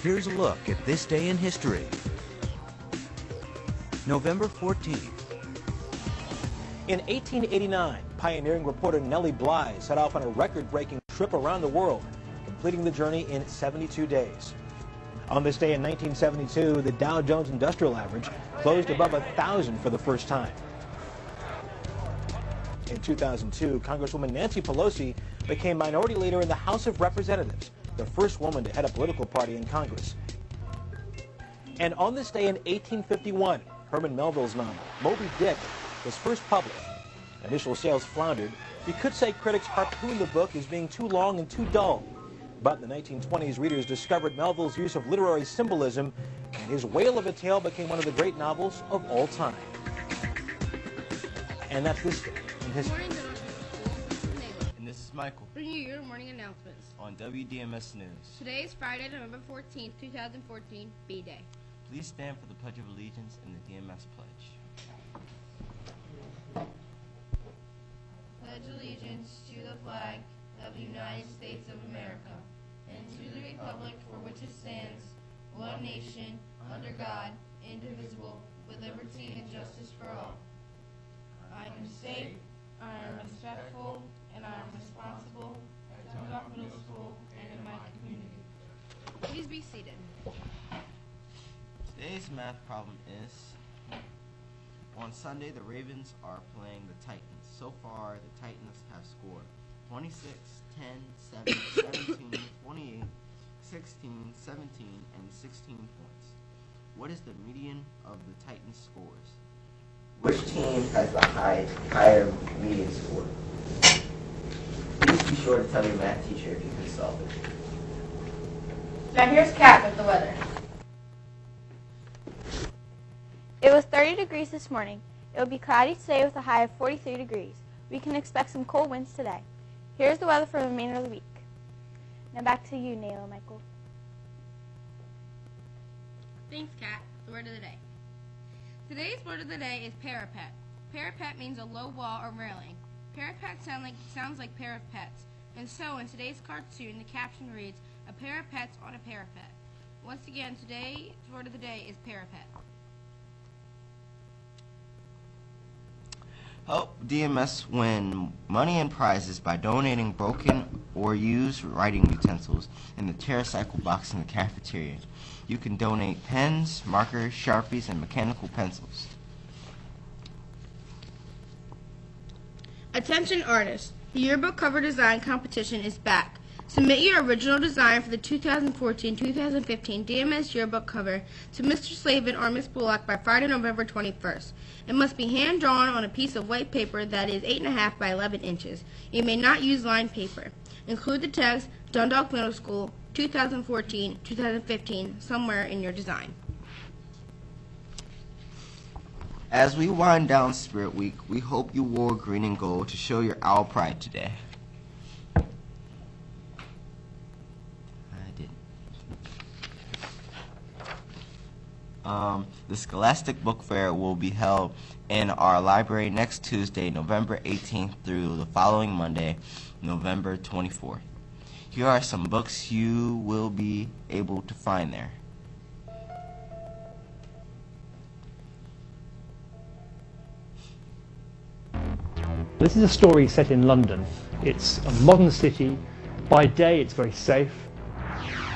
Here's a look at this day in history. November 14th. In 1889, pioneering reporter Nellie Bly set off on a record-breaking trip around the world, completing the journey in 72 days. On this day in 1972, the Dow Jones Industrial Average closed above 1,000 for the first time. In 2002, Congresswoman Nancy Pelosi became Minority Leader in the House of Representatives, the first woman to head a political party in Congress. And on this day in 1851, Herman Melville's novel, Moby Dick, was first published. Initial sales floundered. You could say critics harpooned the book as being too long and too dull. But in the 1920s, readers discovered Melville's use of literary symbolism, and his whale of a tale became one of the great novels of all time. And that's this day in history. And this is Michael. Bringing you your morning announcements On WDMS News. Today is Friday, November 14th, 2014, B-Day. Please stand for the Pledge of Allegiance and the DMS Pledge. Pledge allegiance to the flag of the United States of America and to the republic for which it stands, one nation, under God, indivisible, with liberty and justice for all. I am safe, I am respectful, and I am responsible at Dundalk Middle School and in my community. Please be seated. Today's math problem is, on Sunday the Ravens are playing the Titans. So far the Titans have scored 26, 10, 7, 17, 28, 16, 17, and 16 points. What is the median of the Titans' scores? Which team has the higher median score? Please be sure to tell your math teacher if you can solve it. Now here's Kat with the weather. It was 30 degrees this morning. It will be cloudy today with a high of 43 degrees. We can expect some cold winds today. Here's the weather for the remainder of the week. Now back to you, Nayla Michael. Thanks, Kat. The word of the day. Today's word of the day is parapet. Parapet means a low wall or railing. Parapet sounds like pair of pets. And so, in today's cartoon, the caption reads, "A pair of pets on a parapet." Once again, today's word of the day is parapet. Help DMS win money and prizes by donating broken or used writing utensils in the TerraCycle box in the cafeteria. You can donate pens, markers, Sharpies, and mechanical pencils. Attention artists, the yearbook cover design competition is back. Submit your original design for the 2014-2015 DMS yearbook cover to Mr. Slavin or Ms. Bullock by Friday, November 21st. It must be hand-drawn on a piece of white paper that is 8.5 by 11 inches. You may not use lined paper. Include the text, Dundalk Middle School, 2014-2015, somewhere in your design. As we wind down Spirit Week, we hope you wore green and gold to show your owl pride today. The Scholastic Book Fair will be held in our library next Tuesday, November 18th through the following Monday, November 24th. Here are some books you will be able to find there. This is a story set in London. It's a modern city. By day it's very safe,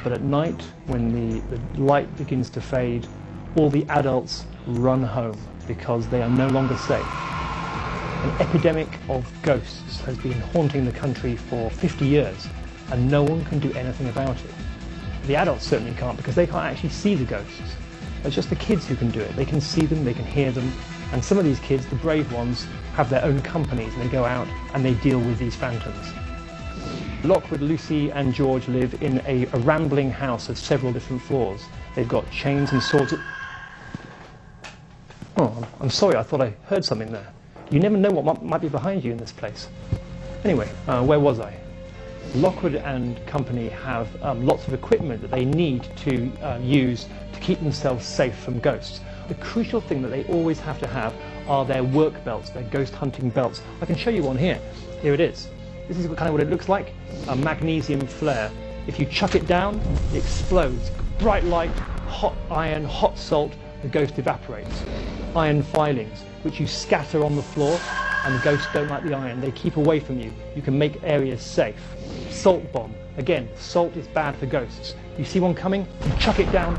but at night when the light begins to fade, all the adults run home because they are no longer safe. An epidemic of ghosts has been haunting the country for 50 years and no one can do anything about it. The adults certainly can't because they can't actually see the ghosts. It's just the kids who can do it. They can see them, they can hear them, and some of these kids, the brave ones, have their own companies and they go out and they deal with these phantoms. Lockwood, Lucy and George live in a rambling house of several different floors. They've got chains and swords. Oh, I'm sorry, I thought I heard something there. You never know what might be behind you in this place. Anyway, where was I? Lockwood and company have lots of equipment that they need to use to keep themselves safe from ghosts. The crucial thing that they always have to have are their work belts, their ghost hunting belts. I can show you one here. Here it is. This is kind of what it looks like, a magnesium flare. If you chuck it down, it explodes. Bright light, hot iron, hot salt, the ghost evaporates. Iron filings, which you scatter on the floor, and the ghosts don't like the iron. They keep away from you. You can make areas safe. Salt bomb. Again, salt is bad for ghosts. You see one coming, you chuck it down,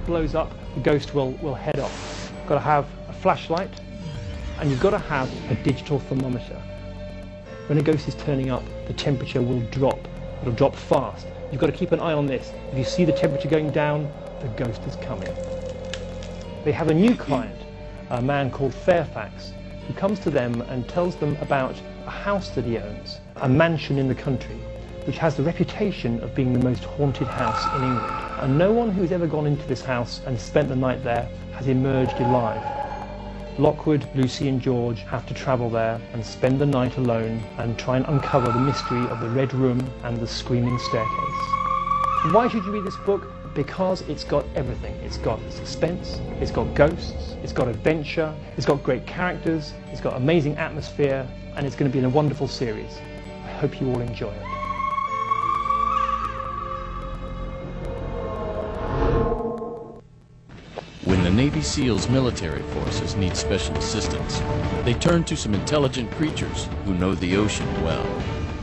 blows up, the ghost will head off. You've got to have a flashlight, and you've got to have a digital thermometer. When a ghost is turning up, the temperature will drop. It'll drop fast. You've got to keep an eye on this. If you see the temperature going down, the ghost is coming. They have a new client, a man called Fairfax, who comes to them and tells them about a house that he owns, a mansion in the country, which has the reputation of being the most haunted house in England. And no one who's ever gone into this house and spent the night there has emerged alive. Lockwood, Lucy and George have to travel there and spend the night alone and try and uncover the mystery of the Red Room and the Screaming Staircase. Why should you read this book? Because it's got everything. It's got suspense, it's got ghosts, it's got adventure, it's got great characters, it's got amazing atmosphere, and it's going to be a wonderful series. I hope you all enjoy it. When the Navy SEALs military forces need special assistance, they turn to some intelligent creatures who know the ocean well.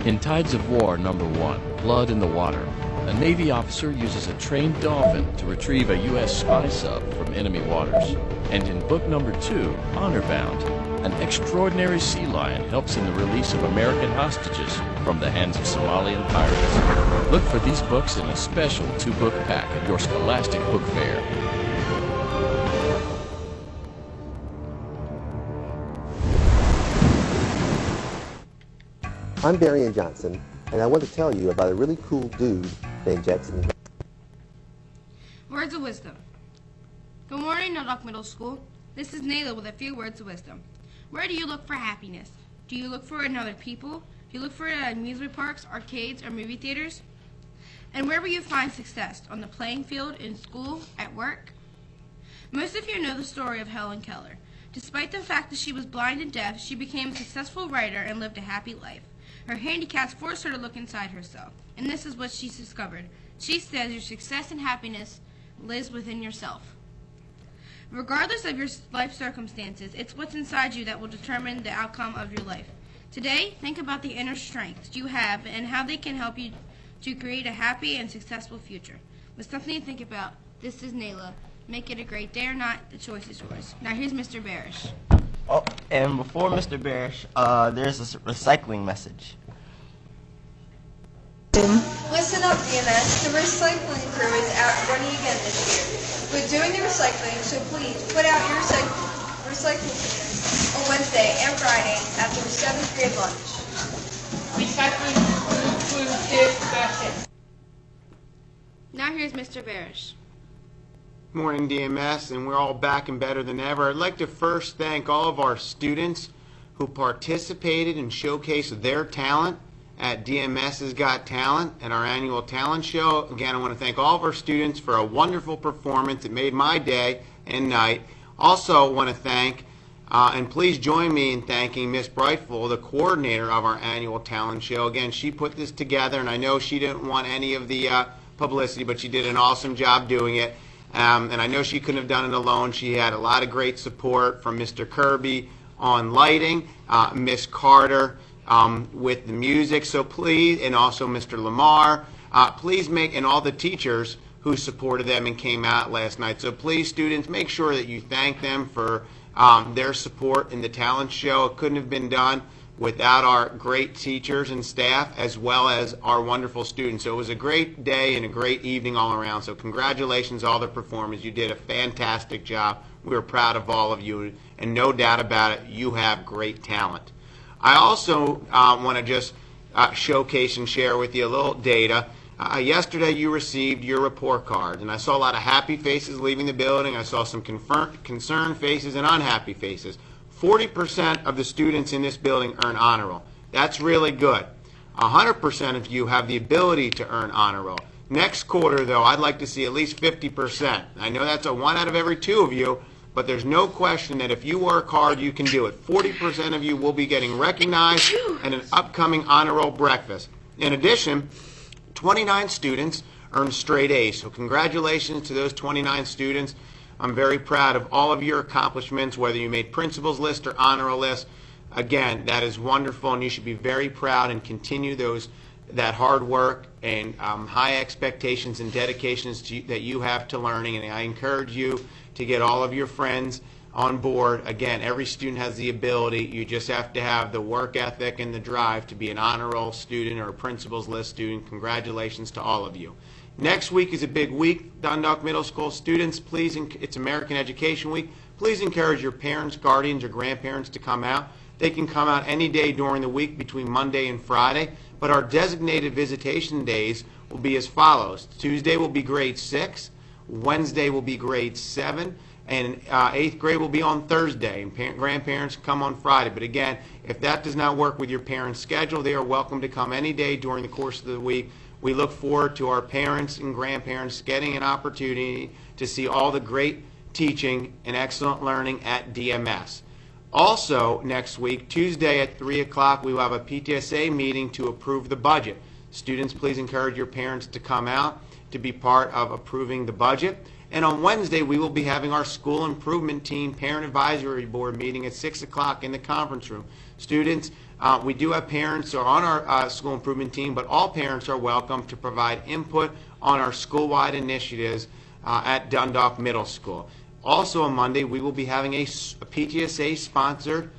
In Tides of War #1, Blood in the Water, a Navy officer uses a trained dolphin to retrieve a U.S. spy sub from enemy waters. And in book #2, Honor Bound, an extraordinary sea lion helps in the release of American hostages from the hands of Somalian pirates. Look for these books in a special 2-book pack at your Scholastic Book Fair. I'm Darian Johnson, and I want to tell you about a really cool dude named Jackson. Words of wisdom. Good morning, Dundalk Middle School. This is Nayla with a few words of wisdom. Where do you look for happiness? Do you look for it in other people? Do you look for it at amusement parks, arcades, or movie theaters? And where will you find success? On the playing field, in school, at work? Most of you know the story of Helen Keller. Despite the fact that she was blind and deaf, she became a successful writer and lived a happy life. Her handicaps forced her to look inside herself, and this is what she discovered. She says your success and happiness lives within yourself. Regardless of your life circumstances, it's what's inside you that will determine the outcome of your life. Today, think about the inner strengths you have and how they can help you to create a happy and successful future. With something to think about, this is Nayla. Make it a great day or not, the choice is yours. Now here's Mr. Barish. Oh, and before Mr. Barish, there's a recycling message. Listen up, DMS. The recycling crew is out running again this year. We're doing the recycling, so please put out your recycling cans on Wednesday and Friday after the 7th grade lunch. Recycling includes this basket. Now here's Mr. Barish. Morning, DMS, and we're all back and better than ever. I'd like to first thank all of our students who participated and showcased their talent at DMS's Got Talent at our annual talent show. Again, I want to thank all of our students for a wonderful performance. It made my day and night. Also want to thank, and please join me in thanking Miss Brightful, the coordinator of our annual talent show. Again, she put this together, and I know she didn't want any of the publicity, but she did an awesome job doing it. And I know she couldn't have done it alone. She had a lot of great support from Mr. Kirby on lighting, Miss Carter with the music. So please, and also Mr. Lamar, please make, and all the teachers who supported them and came out last night. So please, students, make sure that you thank them for their support in the talent show. It couldn't have been done without our great teachers and staff, as well as our wonderful students. So it was a great day and a great evening all around. So congratulations, all the performers. You did a fantastic job. We were proud of all of you, and no doubt about it, you have great talent. I also want to just showcase and share with you a little data. Yesterday you received your report card, and I saw a lot of happy faces leaving the building. I saw some concerned faces and unhappy faces. 40% of the students in this building earn honor roll. That's really good. 100% of you have the ability to earn honor roll. Next quarter, though, I'd like to see at least 50%. I know that's a 1 out of every 2 of you, but there's no question that if you work hard, you can do it. 40% of you will be getting recognized in an upcoming honor roll breakfast. In addition, 29 students earned straight A's. So congratulations to those 29 students. I'm very proud of all of your accomplishments, whether you made principal's list or honor roll list. Again, that is wonderful, and you should be very proud and continue that hard work and high expectations and dedications that you have to learning. And I encourage you to get all of your friends on board. Again, every student has the ability. You just have to have the work ethic and the drive to be an honor roll student or a principal's list student. Congratulations to all of you. Next week is a big week. Dundalk Middle School students, please, it's American Education Week. Please encourage your parents, guardians, or grandparents to come out. They can come out any day during the week between Monday and Friday, but our designated visitation days will be as follows. Tuesday will be grade 6, Wednesday will be grade 7, and 8th grade will be on Thursday, and grandparents come on Friday. But again, if that does not work with your parents' schedule, they are welcome to come any day during the course of the week. We look forward to our parents and grandparents getting an opportunity to see all the great teaching and excellent learning at DMS. Also, next week, Tuesday at 3 o'clock, we will have a PTSA meeting to approve the budget. Students, please encourage your parents to come out to be part of approving the budget. And on Wednesday, we will be having our school improvement team parent advisory board meeting at 6 o'clock in the conference room. Students, we do have parents who are on our school improvement team, but all parents are welcome to provide input on our school-wide initiatives at Dundalk Middle School. Also on Monday, we will be having a PTSA-sponsored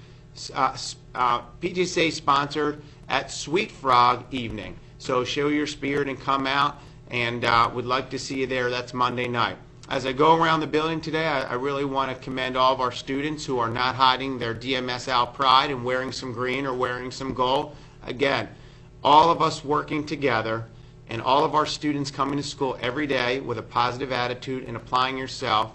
at Sweet Frog evening. So show your spirit and come out, and would like to see you there. That's Monday night. As I go around the building today, I really want to commend all of our students who are not hiding their DMSL pride and wearing some green or wearing some gold. Again, all of us working together and all of our students coming to school every day with a positive attitude and applying yourself.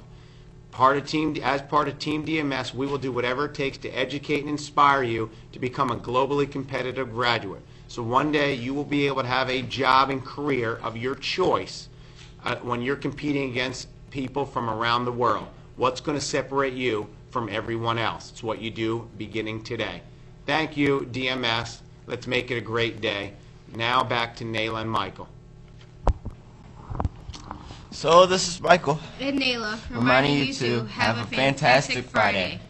As part of Team DMS, we will do whatever it takes to educate and inspire you to become a globally competitive graduate. So one day you will be able to have a job and career of your choice when you're competing against people from around the world. What's going to separate you from everyone else? It's what you do beginning today. Thank you, DMS. Let's make it a great day. Now back to Nayla and Michael. So this is Michael. And Nayla, reminding you to have a fantastic Friday.